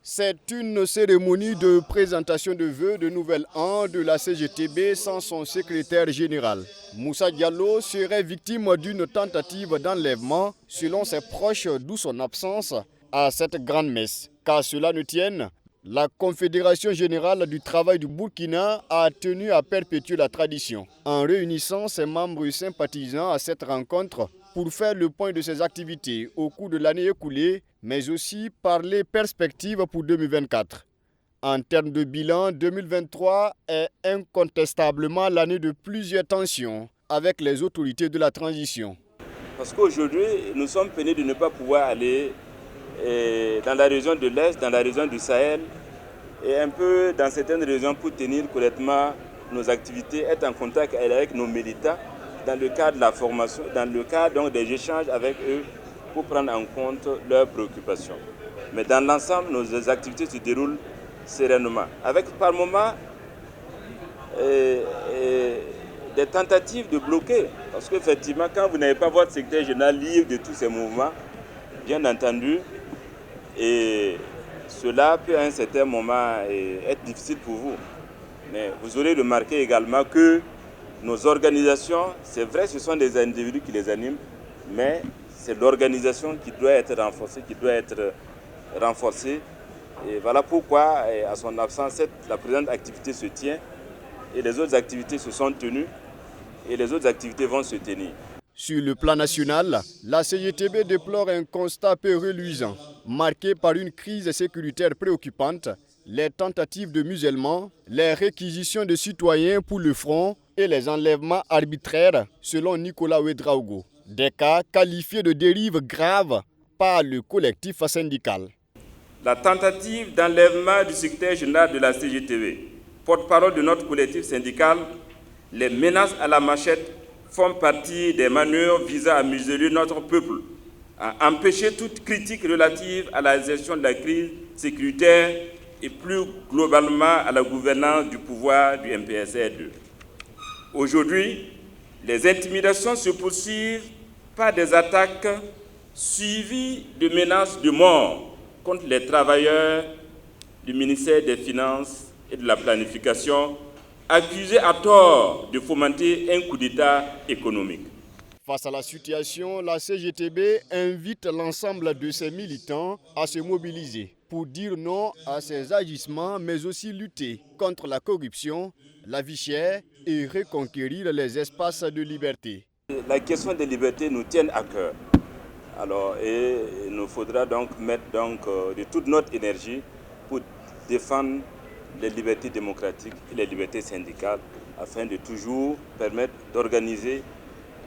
C'est une cérémonie de présentation de vœux de nouvel an de la CGTB sans son secrétaire général. Moussa Diallo serait victime d'une tentative d'enlèvement selon ses proches, d'où son absence à cette grande messe. Qu'à cela ne tienne, la Confédération générale du travail du Burkina a tenu à perpétuer la tradition en réunissant ses membres sympathisants à cette rencontre pour faire le point de ses activités au cours de l'année écoulée, mais aussi parler perspectives pour 2024. En termes de bilan, 2023 est incontestablement l'année de plusieurs tensions avec les autorités de la transition. Parce qu'aujourd'hui, nous sommes peinés de ne pas pouvoir aller dans la région de l'Est, dans la région du Sahel, et un peu dans certaines régions pour tenir correctement nos activités, être en contact avec nos militants, dans le cadre de la formation, dans le cadre donc, des échanges avec eux pour prendre en compte leurs préoccupations. Mais dans l'ensemble, nos activités se déroulent sereinement. Avec par moments des tentatives de bloquer. Parce qu'effectivement, quand vous n'avez pas votre secrétaire général libre de tous ces mouvements, bien entendu, et cela peut à un certain moment être difficile pour vous. Mais vous aurez remarqué également que nos organisations, c'est vrai, ce sont des individus qui les animent, mais c'est l'organisation qui doit être renforcée, Et voilà pourquoi, à son absence, la présente activité se tient et les autres activités se sont tenues et les autres activités vont se tenir. Sur le plan national, la CGTB déplore un constat peu reluisant, marqué par une crise sécuritaire préoccupante, les tentatives de musellement, les réquisitions de citoyens pour le front et les enlèvements arbitraires, selon Nicolas Ouedraogo. Des cas qualifiés de dérives graves par le collectif syndical. La tentative d'enlèvement du secrétaire général de la CGTB, porte-parole de notre collectif syndical, les menaces à la machette font partie des manœuvres visant à museler notre peuple, à empêcher toute critique relative à la gestion de la crise sécuritaire et plus globalement à la gouvernance du pouvoir du MPSR2. Aujourd'hui, les intimidations se poursuivent par des attaques suivies de menaces de mort contre les travailleurs du ministère des Finances et de la Planification, accusés à tort de fomenter un coup d'État économique. Face à la situation, la CGTB invite l'ensemble de ses militants à se mobiliser pour dire non à ces agissements, mais aussi lutter contre la corruption, la vie chère et reconquérir les espaces de liberté. La question des libertés nous tient à cœur. Et il nous faudra donc mettre de toute notre énergie pour défendre les libertés démocratiques et les libertés syndicales afin de toujours permettre d'organiser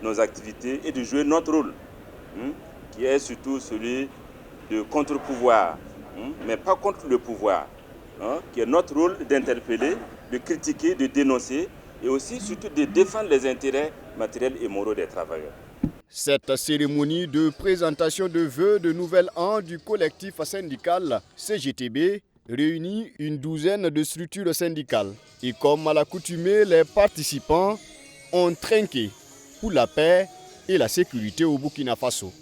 nos activités et de jouer notre rôle, qui est surtout celui de contre-pouvoir, mais pas contre le pouvoir, qui est notre rôle d'interpeller, de critiquer, de dénoncer et aussi surtout de défendre les intérêts matériels et moraux des travailleurs. Cette cérémonie de présentation de vœux de nouvel an du collectif syndical CGTB réunit une douzaine de structures syndicales. Et comme à l'accoutumée, les participants ont trinqué pour la paix et la sécurité au Burkina Faso.